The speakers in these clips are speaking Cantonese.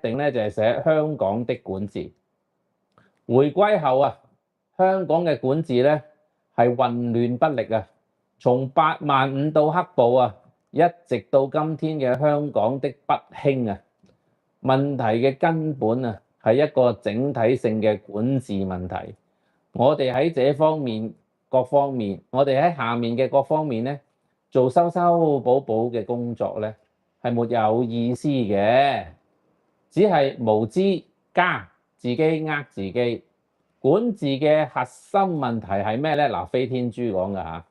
定咧就係寫香港的管治。回歸後啊，香港嘅管治咧係混亂不力啊，從8萬5到黑暴啊，一直到今天嘅香港的不興啊。問題嘅根本啊係一個整體性嘅管治問題。我哋喺這方面各方面，我哋喺下面嘅各方面咧做修修補補嘅工作咧係沒有意思嘅，只係無知加自己呃自己。管治嘅核心問題係咩咧？嗱，飛天豬講㗎嚇，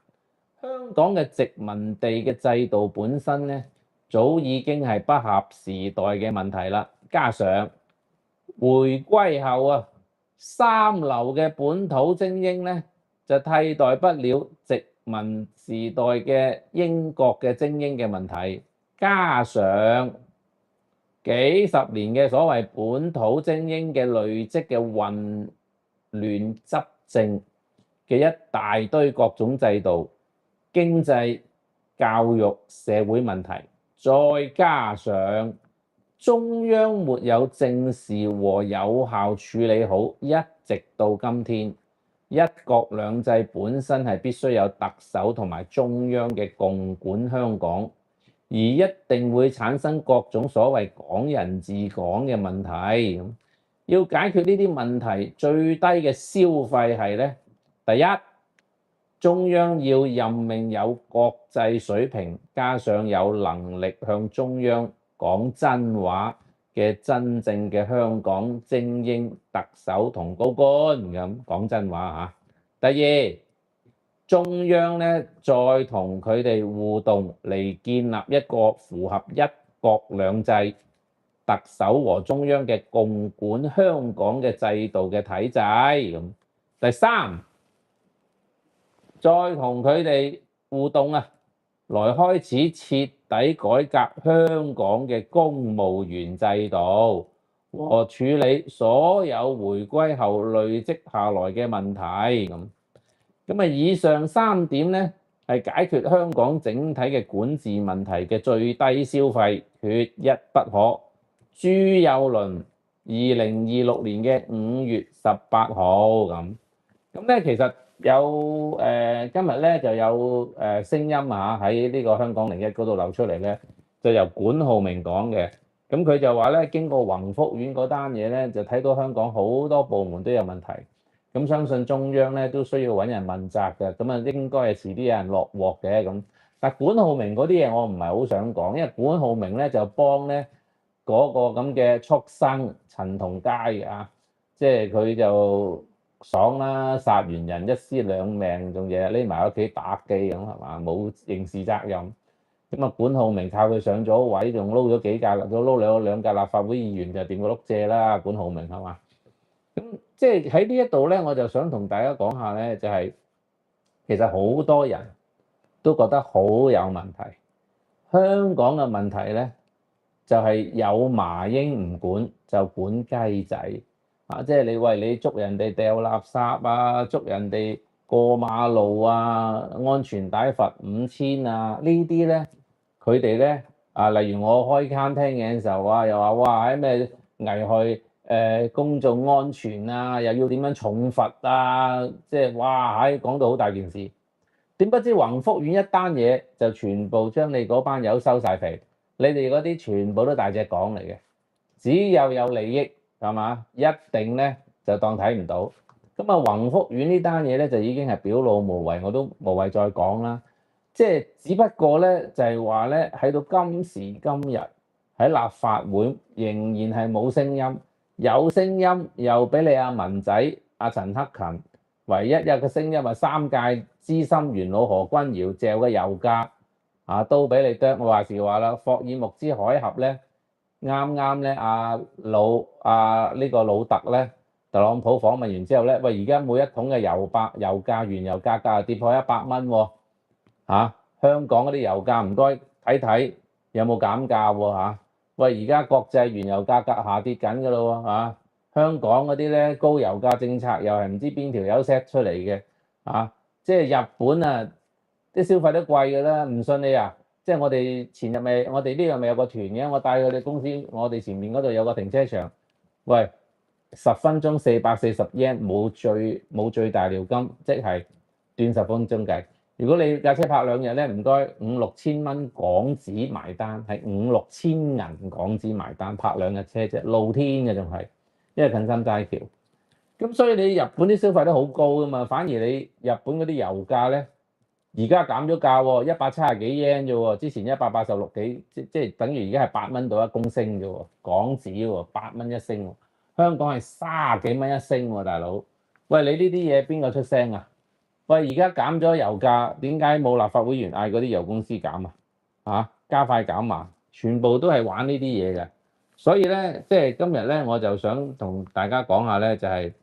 香港嘅殖民地嘅制度本身咧，早已經係不合時代嘅問題啦。加上回歸後啊，三流嘅本土精英咧，就替代不了殖民時代嘅英國嘅精英嘅問題。加上幾十年嘅所謂本土精英嘅累積嘅混亂執政嘅一大堆各種制度、經濟、教育、社會問題，再加上中央沒有正視和有效處理好，一直到今天，一國兩制本身係必須有特首同埋中央嘅共管香港，而一定會產生各種所謂港人治港嘅問題。要解決呢啲問題，最低嘅消費係咧，第一，中央要任命有國際水平，加上有能力向中央講真話嘅真正嘅香港精英特首同高官，咁講真話嚇。第二，中央咧再同佢哋互動嚟建立一個符合一國兩制特首和中央嘅共管香港嘅制度嘅體制。咁第三，再同佢哋互動啊，來開始徹底改革香港嘅公務員制度和處理所有回歸後累積下來嘅問題。咁啊，以上3點咧係解決香港整體嘅管治問題嘅最低消費，缺一不可。朱幼麟2026年嘅5月18號咁咧，其實有今日咧就有聲音喺呢個香港01嗰度流出嚟咧，就由管浩鳴講嘅。咁佢就話咧，經過宏福苑嗰單嘢咧，就睇到香港好多部門都有問題。咁相信中央咧都需要揾人問責嘅，咁啊應該係遲啲有人落鑊嘅咁。但管浩鳴嗰啲嘢我唔係好想講，因為管浩鳴咧就幫咧嗰個咁嘅畜生陳同佳啊，即係佢就爽啦，殺完人一屍兩命，仲日日匿埋屋企打機咁係嘛，冇刑事責任。咁啊管浩鳴靠佢上咗位，仲撈咗幾屆，撈兩屆立法會議員就掂個碌蔗啦，管浩鳴係嘛？咁即係喺呢一度咧，我就想同大家講下咧，就係其實好多人都覺得好有問題。香港嘅問題咧，就係有麻鷹唔管，就管雞仔啊！即係你捉人哋掉垃圾啊，捉人哋過馬路啊，安全帶罰5000啊，呢啲咧佢哋咧例如我開餐廳嘅時候啊，又話哇喺咩危害公眾安全啊，又要點樣重罰啊，即係哇講到好大件事。點不知宏福苑一單嘢就全部將你嗰班友收晒皮，你哋嗰啲全部都大隻講嚟嘅，只有利益係嘛，一定咧就當睇唔到。咁啊宏福苑呢單嘢咧就已經係表露無遺，我都無謂再講啦。即係只不過咧就係話咧喺到今時今日喺立法會仍然係冇聲音，有聲音又俾你阿文仔阿陳克勤，唯一有個聲音係3屆資深元老何君堯嚼嘅油價都俾你啄。我話時話啦，霍爾木茲海峽咧啱啱咧呢個老特咧特朗普訪問完之後咧，喂而家每一桶嘅原油價格跌破100蚊喎。香港嗰啲油價唔該睇睇有冇減價喎。喂而家國際原油價格下跌緊㗎咯喎。香港嗰啲咧高油價政策又係唔知邊條友 set 出嚟嘅。即係日本啊啲消費都貴㗎啦，唔信你啊，即係我哋前日咪我哋呢樣咪有個團嘅，我帶佢哋公司，我哋前面嗰度有個停車場，喂，10分鐘440 yen 冇最大料金，即係斷10分鐘計。如果你架車泊2日咧，唔該5、6千蚊港紙埋單，係5、6千銀港紙埋單，泊2日車啫，露天嘅仲係，因為近心齋橋。咁所以你日本啲消費都好高噶嘛，反而你日本嗰啲油價咧，而家減咗價喎，170幾 yen 啫喎，之前186幾，即係等於而家係8蚊到1公升啫喎，港紙喎8蚊一升喎，香港係30幾蚊一升喎，大佬。喂，你呢啲嘢邊個出聲啊？喂，而家減咗油價，點解冇立法會議員嗌嗰啲油公司減啊？加快減嘛，全部都係玩呢啲嘢嘅。所以咧，即係今日咧，我就想同大家講下咧，就係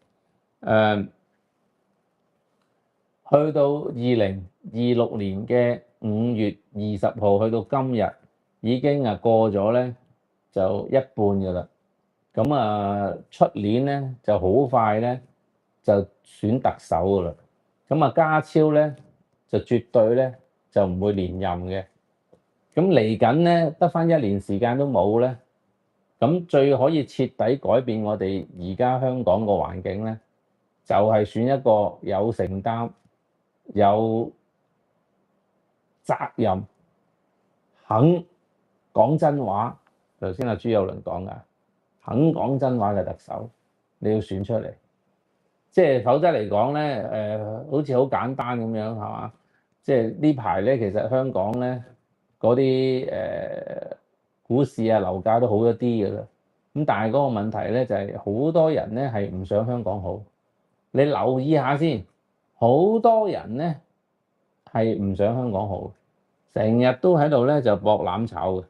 去到2026年嘅5月20號，去到今日已經過咗咧就一半㗎啦。咁出年咧就好快咧就選特首㗎啦。咁家超咧就絕對咧就唔會連任嘅。咁嚟緊咧得返1年時間都冇咧，咁最可以徹底改變我哋而家香港個環境咧，就係選一個有承擔、有責任、肯講真話。頭先阿朱友倫講㗎，肯講真話嘅特首，你要選出嚟。即係否則嚟講咧，好似好簡單咁樣係嘛？即係呢排咧，其實香港咧嗰啲股市啊、樓價都好咗啲㗎啦。咁但係嗰個問題咧就係好多人咧係唔想香港好。你留意下先，好多人咧係唔想香港好，成日都喺度咧就搏攬炒嘅。